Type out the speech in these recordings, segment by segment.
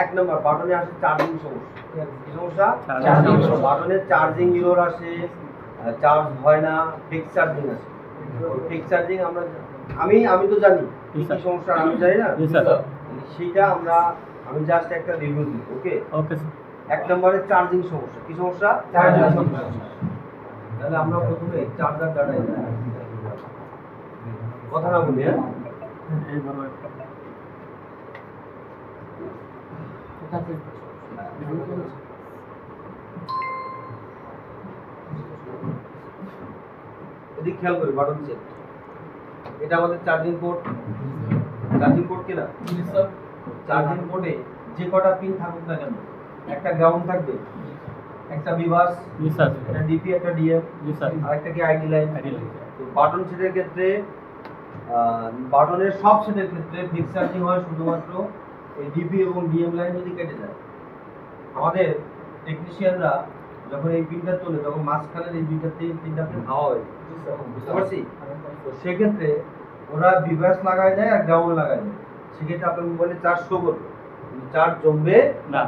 এক নম্বর বাটনে আসে চার্জিং সমস্যা। কি সমস্যা? বাটনে চার্জিং ইরর আসে, চার্জ হয় না, ফিক্স চার্জিং আসে। ফিক্স চার্জিং আমি তো জানি কি সমস্যা, আমি জানি না সেটা আমি জাস্ট একটা রিভিউ দিই। ওকে ওকে এক নম্বরে চার্জিং সমস্যা। কি সমস্যা? চার্জিং সমস্যা। তাহলে আমরা প্রথমে চার্জার ডাটাই কথা না বলি। এদিকে খেয়াল করি বাটন সেট, এটা আমাদের চার্জিং পোর্ট। চার্জিং পোর্ট কিনা? চার্জিং পোর্টে যে কটা পিন থাকুক না কেন, একটা গ্রাউন্ড থাকবে, একটা বিভাস, একটা ডিপি, একটা ডিএম, আর একটা কি আইডি লাইন। তো বাটন সেটের ক্ষেত্রে বাটনের সব সেটের ক্ষেত্রে ফিক্স চার্জিং হয় শুধুমাত্র এই ডিপি এবং ডিএম লাইন যদি কেটে যায়। আমাদের টেকনিশিয়ানরা যখন এই পিনটা তোলে তখন মাঝখানের এই তিনটা পিন হাওয়া হয়, বুঝতে পারছি? তো সেক্ষেত্রে ওরা বিভাস লাগায় দেয় আর গ্রাউন্ড লাগায় দেয়। সেক্ষেত্রে আপনার মোবাইলে চার্জ শো করবে, চার্জ জমবে না।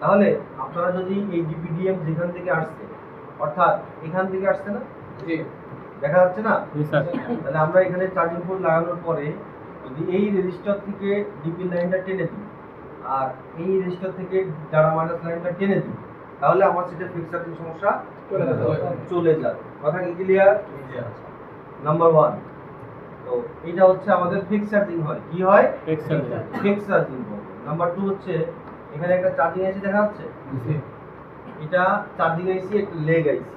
তাহলে আপনারা যদি এই ডিপিডিএম যেখান থেকে আসছে, অর্থাৎ এখান থেকে আসছে না, দেখা যাচ্ছে না, তাহলে আমরা এখানে চার্জিং পোর্ট লাগানোর পরে যদি এই রেজিস্টার থেকে ডিপি লাইনটা টেনে দিই আর এই রেজিস্টার থেকে ডাটা মাইনাস লাইনটা টেনে দিই, তাহলে আমার সেটা ফিক্স চার্জিং সমস্যা চলে যাবে। কথা কি ক্লিয়ার? নাম্বার 1। তো এটা হচ্ছে আমাদের ফিক্স চার্জিং হয়। কি হয়? ফিক্স চার্জিং হয়। নাম্বার 2 হচ্ছে এখানে একটা চার্জিং আইসি দেখা যাচ্ছে, এটা চার্জিং আইসি একটা লেগ আইসি,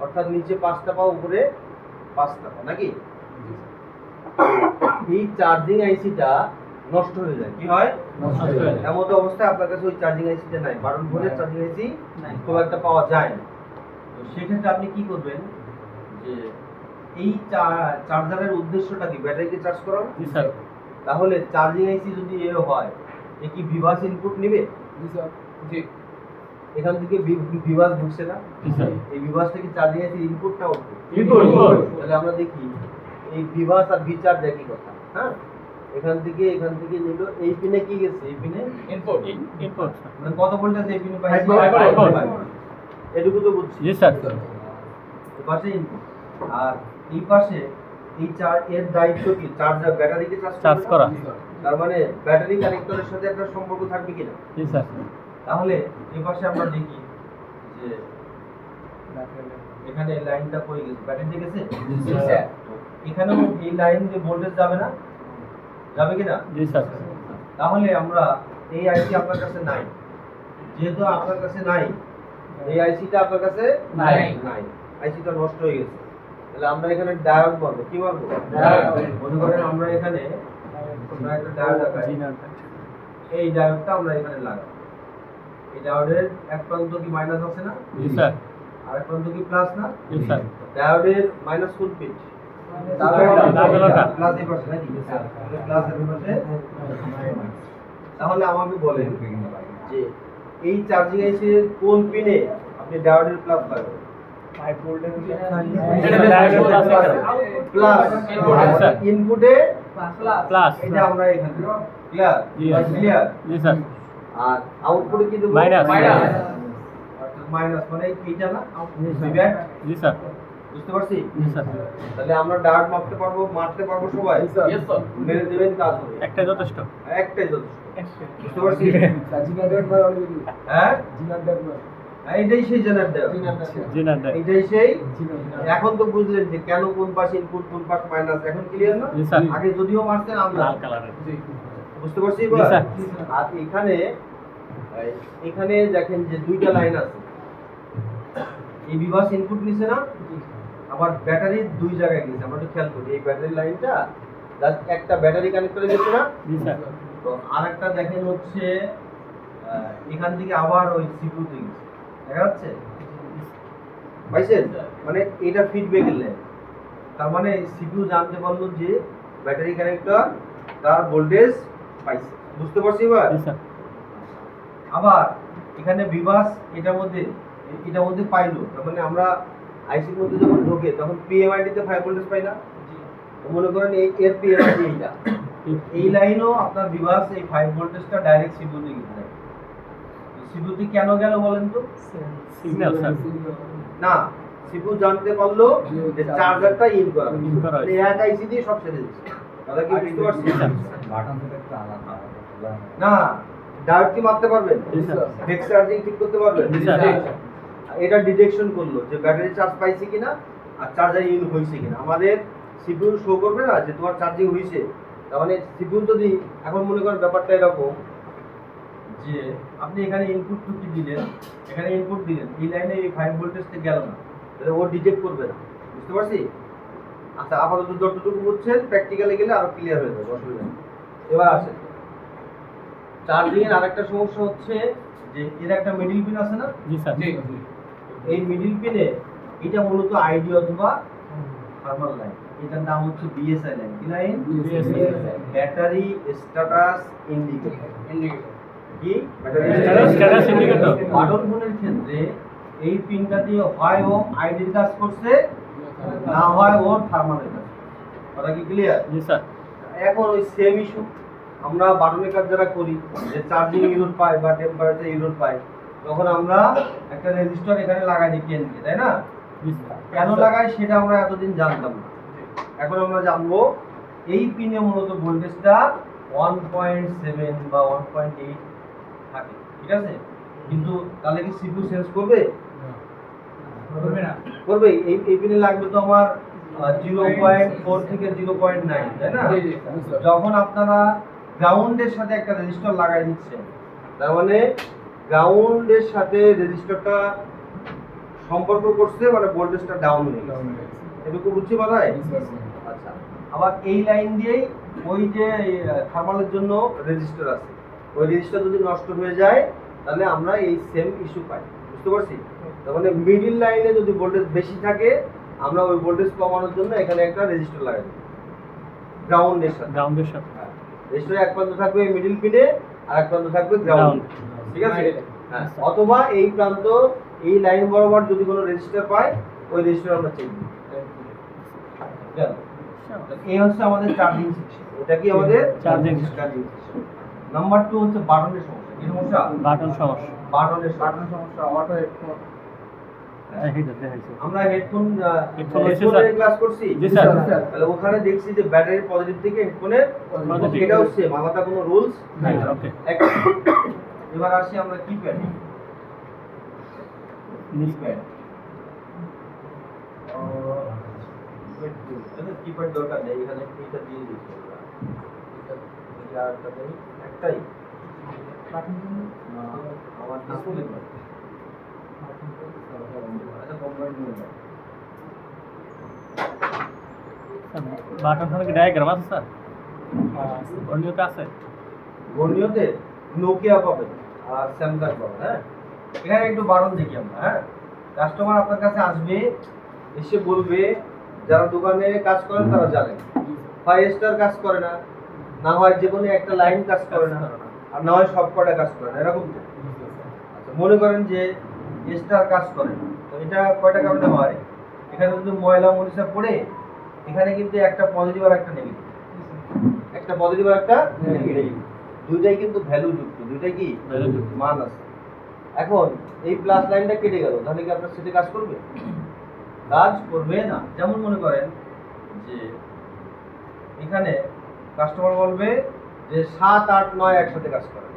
অর্থাৎ নিচে 5টা পা, উপরে 5টা পা, নাকি? এই চার্জিং আইসিটা নষ্ট হয়ে যায়। কি হয়? নষ্ট হয়ে যায়। এমন অবস্থায় আপনার কাছে ওই চার্জিং আইসিটা নাই, কারণ ফোনের চার্জিং আইসি খুব একটা পাওয়া যায় না। তো সেক্ষেত্রে আপনি কি করবেন, যে এই চার্জারের উদ্দেশ্যটা কি? ব্যাটারিকে চার্জ করানো। তাহলে চার্জিং আইসি যদি এর হয়, এ কি ভিভাস ইনপুট নেবে? জি। এখান থেকে ভিভাস ঢুকছে না, এই ভিভাস থেকে চার্জিং আইসি ইনপুট না আউটপুট? ইনপুট। তাহলে আমরা দেখি এই ভিভাস আর ভি চার্জ একই কথা। হ্যাঁ, এখান থেকে নিল, এই পিনে কি গেছে? এই পিনে ইনপুট। মানে কত ভোল্টেজ এই পিনে পাইছে? 5 ভোল্ট। এটুকু তো বুঝছি। জি স্যার। এই পাশে ইনপুট, আর এই পাশে এই এর দায়িত্ব কি? চার্জার, ব্যাটারিকে চার্জ করা। তার মানে ব্যাটারি কানেক্টরের সাথে একটা সম্পর্ক থাকবে কিনা? জি স্যার। তাহলে এই পাশে আমরা দেখি যে এখানে লাইনটা পড়ে গেছে, ব্যাটারিতে গেছে। জি স্যার। এখানেও এই লাইন দিয়ে ভোল্টেজ যাবে না? যাবে কিনা? জি স্যার। তাহলে আমরা এই আইসি আপনার কাছে নাই, যেহেতু আপনার কাছে নাই, এই আইসিটা আপনার কাছে নাই, আইসিটা নষ্ট হয়ে গেছে, তাহলে আমরা এখানে ডায়োড মারবো। কি মারবো? ডায়োড। মনে করেন আমরা এখানে একটা ডায়োড লাগাই, এই ডায়োডটা আমরা এখানে লাগাই। এই ডায়োডের এক প্রান্ত কি মাইনাস আছে না? জি স্যার। আর এক প্রান্ত কি প্লাস না? জি স্যার। ডায়োডের মাইনাস কোন পিন? প্লাস এই পাশে, নাকি? প্লাস এই পাশে। তাহলে আমাকে বলেন যে এই চার্জিং আইসির কোন পিনে আপনি ডায়োডের প্লাস লাগাবেন? 5 ভোল্টের প্লাস ইনপুটে প্লাস, এটা আমরা এখানে ক্লিয়ার? ক্লিয়ার। জি স্যার। আর আউটপুটে কি দেব? মাইনাস। মাইনাস মানে এইটা না? জি স্যার। বুঝতে পারছি? জি স্যার। তাহলে আমরা ডায়োড মারতে পারবো সবাই? Yes sir. মেরে দেবেন, কাজ হবে। একটাই যথেষ্ট। বুঝতে পারছি? হ্যাঁ, এইটাই সেই জেনারেটর। এইটাই সেই। এখন তো বুঝলেন যে কেন কোন পাশে ইনপুট, কোন পাশে মাইনাস। এখন ক্লিয়ার না? আগে যদিও মারতেন আমরা লাল কালারের। বুঝতে পারছি এবার? আর এখানে দেখেন যে দুইটা লাইন আছে, এই বিভাস ইনপুট নিছে না, আবার ব্যাটারি দুই জায়গায় গেছে। আমরা একটু খেয়াল করি, এই ব্যাটারি লাইনটা জাস্ট একটা ব্যাটারি কানেক্ট করে গেছে না? জি স্যার। তো আরেকটা দেখেন হচ্ছে এখান থেকে আবার ওই সিপিইউ তে গেছে, দেখা যাচ্ছে? পাইছেন? মানে এটা ফিডব্যাকের লাইন। তার মানে সিপিইউ জানতে পারলো যে ব্যাটারি কানেক্টর তার ভোল্টেজ পাইছে। বুঝতে পারছি এবার? জি স্যার। আবার এখানে বিভাস এটার মধ্যে পাইলো, তার মানে আমরা আইসির মধ্যে যখন ঢোকে তখন পিএমআইডি তে 5 ভোল্টেজ পাই না? তো মনে করেন এই এর পিএমআইডি এইটা, এই লাইনও আপনার বিভাস এই 5 ভোল্টেজটা ডাইরেক্ট সিপিইউতে গিয়ে যায়। সিপিইউতে কেন গেল বলেন তো? সিগন্যাল স্যার না, সিপিইউ জানতে পারলো যে চার্জারটা ইন করা ইন করা মানে এক আইসি দিয়ে সব ছেড়ে দিচ্ছে। তাহলে কি বুঝতে পারছেন? বাটন থেকে একটু আলাদা না, ডায়োড কি মারতে পারবেন? জি স্যার। বেক চার্জিং ঠিক করতে পারবেন? জি স্যার। এটা ডিটেকশন করলো যে ব্যাটারি চার্জ পাইছে কিনা আর চার্জার ইন হয়েছে কিনা। আমাদের সিপিইউ শো করবে না যে তোমার চার্জিং হয়েছে। তার মানে সিপিইউ যদি এখন মনে করেন ব্যাপারটা এরকম যে আপনি এখানে ইনপুট টুকি দিলেন, এখানে ইনপুট দিলেন, এই লাইনে এই 5 ভোল্টেজটা গেল না, তাহলে ও ডিটেক্ট করবে না। বুঝতে পারছি? আচ্ছা, আপাতত যতটুকু বুঝছেন প্র্যাকটিক্যালি গেলে আরো ক্লিয়ার হয়ে যাবে, অসুবিধা নেই। এবার আসেন, চার্জিং এর আরেকটা সমস্যা হচ্ছে যে এর একটা মিডল পিন আছে না? জি স্যার। এই মিডল পিনে এটা মূলত আইডি অথবা থার্মাল লাইন, এটার নাম হচ্ছে বিএসআই লাইন। কি line? BSI battery status indicator. কি? Status indicator. বাটন ফোনের ক্ষেত্রে এই পিনটা দিয়ে হয় ও আইডির কাজ করছে, না হয় ওর থার্মালের কাজ। কথা কি ক্লিয়ার? জি স্যার। এখন ওই সেম ইস্যু আমরা বাটনের কাজ যারা করি, যে চার্জিং ইউনিট পাই বা টেম্পারেচার ইউনিট পাই, তখন আমরা একটা রেজিস্টার এখানে লাগাই দিই পিনকে, তাই না? জি স্যার। কেন লাগাই সেটা আমরা এতদিন জানতাম না। এখন আমরা জানবো এই পিনে মূলত ভোল্টেজটা 1.7 বা 1.8 থাকে, ঠিক আছে? কিন্তু তাহলে কি সিপিইউ সেন্স করবে? করবে। এই পিনে লাগবে তো আমার 0.4 থেকে 0.9, তাই না? যখন আপনারা গ্রাউন্ডের সাথে একটা রেজিস্টার লাগাই দিচ্ছেন, তার মানে গ্রাউন্ডের সাথে রেজিস্টারটা সম্পর্ক করছে, মানে ভোল্টেজটা ডাউন হয়ে গেছে। এটুকু বুঝছি মাথায়? আচ্ছা, আবার এই লাইন দিয়েই ওই যে থার্মালের জন্য রেজিস্টার আছে, ওই রেজিস্টার যদি নষ্ট হয়ে যায় তাহলে আমরা এই সেম ইস্যু পাই। বুঝতে পারছি? তার মানে মিডল লাইনে যদি ভোল্টেজ বেশি থাকে, আমরা ওই ভোল্টেজ কমানোর জন্য এখানে একটা রেজিস্টার লাগাই দিই গ্রাউন্ডের সাথে। গ্রাউন্ডের সাথে। রেজিস্টার এক প্রান্ত থাকবে মিডল পিনে আর এক প্রান্ত থাকবে গ্রাউন্ড। ঠিক আছে? হ্যাঁ, অথবা এই প্রান্ত এই লাইন বরাবর যদি কোনো রেজিস্টার পাই, ওই রেজিস্টার আমরা চেক দিই। গেল। এই হচ্ছে আমাদের চার্জিং সেকশন। এটা কি আমাদের চার্জিং সেকশন। নাম্বার 2 হচ্ছে বাটনের সমস্যা। কি সমস্যা? বাটন সমস্যা। বাটনের সমস্যা অটো হেডফোন এইটা দেখাইছে। আমরা হেডফোন হেডফোন হচ্ছে হেডফোনের স্যার। ক্লাস করছি। জি স্যার। তাহলে ওখানে দেখছি যে ব্যাটারি পজিটিভ থেকে হেডফোনের পজিটিভ। এটাও সেম, আলাদা কোনো রুলস নাই। ওকে। এবার আসি আমরা কিপ্যাড। কিপ্যাড কিপ্যাড দরকার নেই, এখানে এটা দিয়ে দিচ্ছি আমরা। এটা আরেকটা দেই, একটাই আমার ডিসপ্লে এটা কম্বাইন্ড হয়ে যায়। বাটন ফোনে কি ডায়াগ্রাম আছে স্যার? অন্যতে আছে? বর্ণীয়তে নোকিয়া পাবেন আর স্যামসাং পাবেন। হ্যাঁ, এখানে একটু বারণ দেখি আমরা। হ্যাঁ, কাস্টমার আপনার কাছে আসবে, এসে বলবে, যারা দোকানে কাজ করেন তারা জানেন, হয় স্টার কাজ করে না, না হয় যে কোনো একটা লাইন কাজ করে না, আর না হয় সব কটা কাজ করে না, এরকম তো। আচ্ছা, মনে করেন যে স্টার কাজ করে না, তো এটা কয়টা কারণে হয়? এখানে যদি ময়লা মরিচা পড়ে, এখানে কিন্তু একটা পজিটিভ আর একটা নেগেটিভ, একটা পজিটিভ আর একটা নেগেটিভ, দুইটাই কিন্তু ভ্যালু যুক্ত, দুইটাই কি Value যুক্ত। মান আছে। এখন এই প্লাস লাইনটা কেটে গেল, তাহলে কি আপনার সেটা কাজ করবে? কাজ করবে না। যেমন মনে করেন যে এখানে কাস্টমার বলবে যে 7, 8, 9 একসাথে কাজ করে,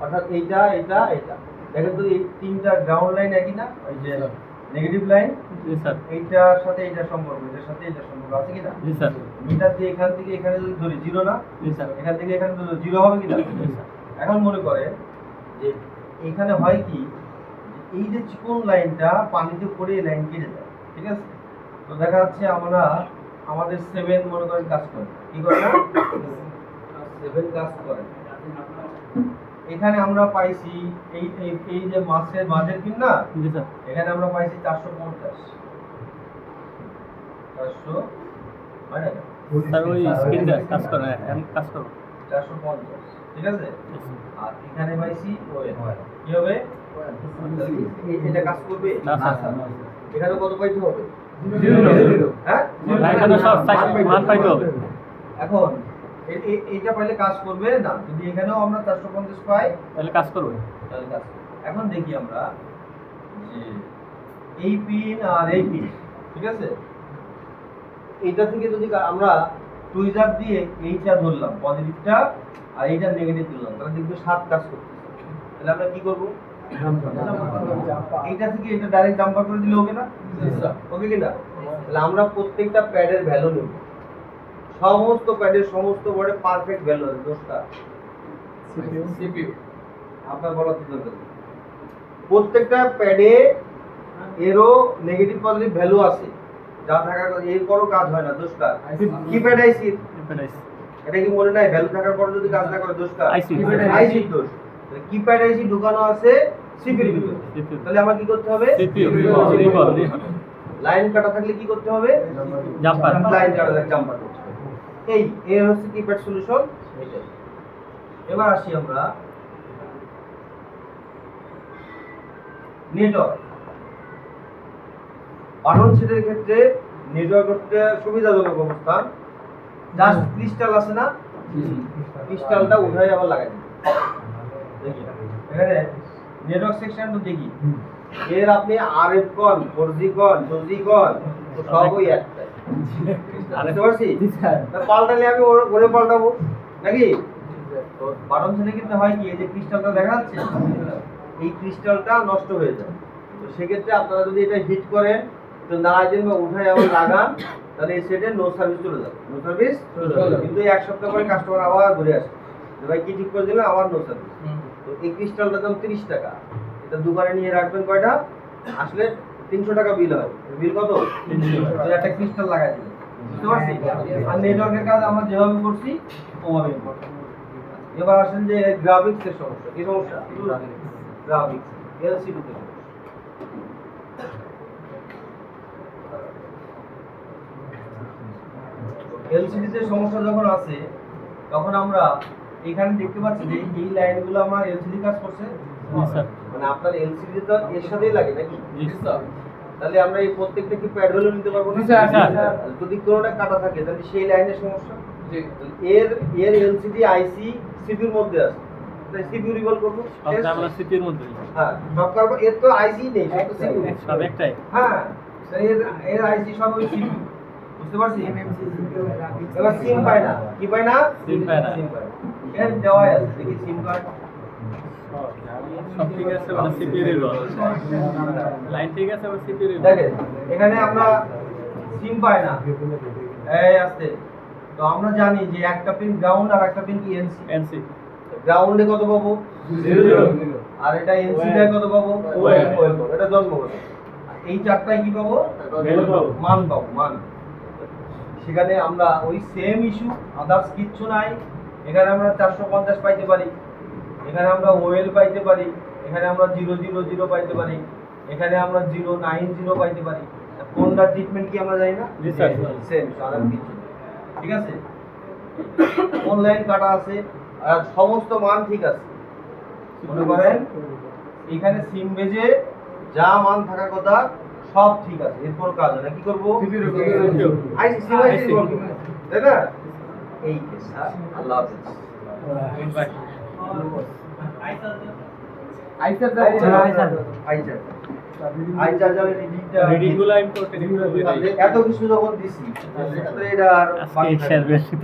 অর্থাৎ এইটা এটা এটা। দেখেন তো এই তিনটা গ্রাউন্ড লাইন একই না? ওই যে নেগেটিভ লাইন, জি স্যার। এইটার সাথে এইটার সম্পর্ক, এটার সাথে এইটার সম্পর্ক আছে কিনা? জি স্যার। মিটার দিয়ে এখান থেকে এখানে যদি ধরি, জিরো না? জি স্যার। এখান থেকে এখানে ধরলে জিরো হবে কিনা? জি স্যার। এখন মনে করে যে এখানে হয় কি, যে এই যে চিকন লাইনটা পানিতে পড়ে এই লাইন কেটে যায়। ঠিক আছে? তো দেখা যাচ্ছে আমরা আমাদের 7 মনে করেন কাজ করে, কি করে না? 7 কাজ করে। এখানে আমরা পাইছি এই এই এই যে মাছের মাঝের পিন না, জি স্যার। এখানে আমরা পাইছি 450 হয় না? স্যার ওই স্ক্রিনটা কাজ করে, এখন কাজ করো। 450, ঠিক আছে? জি স্যার। আর এখানে পাইছি কি হবে? এটা কাজ করবে না স্যার। এখানে কত পাইতে হবে? জিরো। হ্যাঁ, না, এখানে সব মান পাইতে হবে। এখন এইটা পাইলে কাজ করবে না। যদি এখানেও আমরা 450 পাই তাহলে কাজ করবে। তাহলে কাজ করবে। এখন দেখি আমরা যে এই পিন আর এই পিন, ঠিক আছে, এইটা থেকে যদি আমরা টুইজার দিয়ে এইটা ধরলাম পজিটিভটা আর এইটা নেগেটিভ ধরলাম, তাহলে দেখবে 7 কাজ করতেছে। তাহলে আমরা কি করব? এইটা থেকে এটা ডাইরেক্ট জাম্পার করে দিলে হবে না? ওকে কিনা? তাহলে আমরা প্রত্যেকটা প্যাডের ভ্যালু নেব, সমস্ত প্যাডের সমস্ত বোর্ডে পারফেক্ট ভ্যালু আছে। দোষটা সিপিইউ আপনার বলার তো দরকার নেই। প্রত্যেকটা প্যাডে এরও নেগেটিভ পজিটিভ ভ্যালু আছে, যা থাকার কথা। এরপরও কাজ হয় না, দোষটা কি প্যাড আইসি? এটা কি মনে নাই? ভ্যালু থাকার পর যদি কাজ না করে দোষটা আইসি দোষ। কিপ্যাড আইসি ঢুকানো আছে সিপির ভিতরে, তাহলে আমার কি করতে হবে? লাইন কাটা থাকলে কি করতে হবে? জাম্পার। লাইন কাটা থাকলে জাম্পার করতে হবে। এই হচ্ছে কিপ্যাড সলিউশন। এবার আসি আমরা নেটওয়ার্ক। বাটন সেটের ক্ষেত্রে নেটওয়ার্ক করতে সুবিধাজনক অবস্থান। জাস্ট ক্রিস্টাল আছে না, ক্রিস্টালটা উঠাই আবার লাগাই দিই। দেখি এখানে নেটওয়ার্ক সেকশনটা দেখি, এর আপনি আরএফ কন, 4G কন, 2G কন, সব ওই একটাই। বুঝতে পারছি? তা পাল্টালে আমি ওরে পাল্টাবো নাকি? তো বাটন সেটে কিন্তু হয় কি, এই যে ক্রিস্টালটা দেখা যাচ্ছে, এই ক্রিস্টালটা নষ্ট হয়ে যায়। তো সেক্ষেত্রে আপনারা যদি এটা হিট করেন তো না দিন বা উঠাই আবার লাগান, তাহলে এই সেটে নো সার্ভিস চলে যাবে। নো সার্ভিস কিন্তু এই এক সপ্তাহ পরে কাস্টমার আবার ঘুরে আসে, যে ভাই কি ঠিক করে দিলেন, আবার নো সার্ভিস। তো এই ক্রিস্টালটার দাম 30 টাকা। এটা দোকানে নিয়ে রাখবেন কয়টা? আসলে 300 টাকা বিল হয়। বিল কত? 300 টাকা। তো একটা ক্রিস্টাল লাগাই দিবেন। বুঝতে পারছি? আর নেটওয়ার্কের কাজ আমরা যেভাবে করছি ওভাবেই করব। এবার আসেন যে গ্রাফিক্স এর সমস্যা। কি সমস্যা? গ্রাফিক্স এলসিডি তে সমস্যা। এলসিডি তে সমস্যা যখন আছে তখন আমরা এখানে দেখতে পাচ্ছি যে এই লাইনগুলো আমার এলসিডি কাজ করছে। মানে আপনার এলসিডি তো এর সাথেই লাগে নাকি? তাহলে আমরা এই প্রত্যেকটা কি প্যাড ভ্যালু নিতে পারবো না? যদি কোনোটা কাটা থাকে তাহলে সেই লাইনের সমস্যা। এর এলসিডি আইসি সিপির মধ্যে আছে, তাই সিপিইউ রিভলভ করব। আমরা সিপির মধ্যে। হ্যাঁ, সব করব। এর তো আইসি নেই, সব তো সিপিইউ। সব একটাই। হ্যাঁ, তাই এর আইসি সব ওই সিপিইউ। বুঝতে পারছি? এবার সিম পায় না। কি পায় না? সিম পায় না। সিম পায় না। এর দেওয়াই আছে, দেখি সিম কার্ড। সব ঠিক আছে, মানে সিপির লাইন ঠিক আছে, আবার সিপির দেখেন এখানে আমরা সিম পাই না, এই আছে। তো আমরা জানি যে একটা পিন গ্রাউন্ড আর একটা পিন কি এনসি। এনসি গ্রাউন্ডে কত পাবো? 0 আর এটা এনসি তে কত পাবো? ওয়েল পাবো। এটা জন্মগত। এই চারটায় কি পাবো? মান পাবো, মান। সেখানে আমরা ওই সেম ইস্যু, আদার্স কিচ্ছু নাই। এখানে আমরা 450 পাইতে পারি, এখানে আমরা ওয়েল পাইতে পারি, এখানে আমরা 000 পাইতে পারি, এখানে আমরা 090 পাইতে পারি। কোনটা ট্রিটমেন্ট কি আমরা জানি না? জি স্যার। সেম আদার্স কিচ্ছু নেই। ঠিক আছে? অনলাইন কাটা আছে আর সমস্ত মান ঠিক আছে। মনে করেন এখানে সিম বেজে যা মান থাকার কথা সব ঠিক আছে, এরপর কাজ হয় না। কি করবো? আইসি সিম আইসি, তাই না? এই কেস। আল্লাহ হাফেজ। রেডিগুলা ইম্পোর্টেড এত কিছু যখন দিছি, এটা আর আজকে শেয়ার বেশি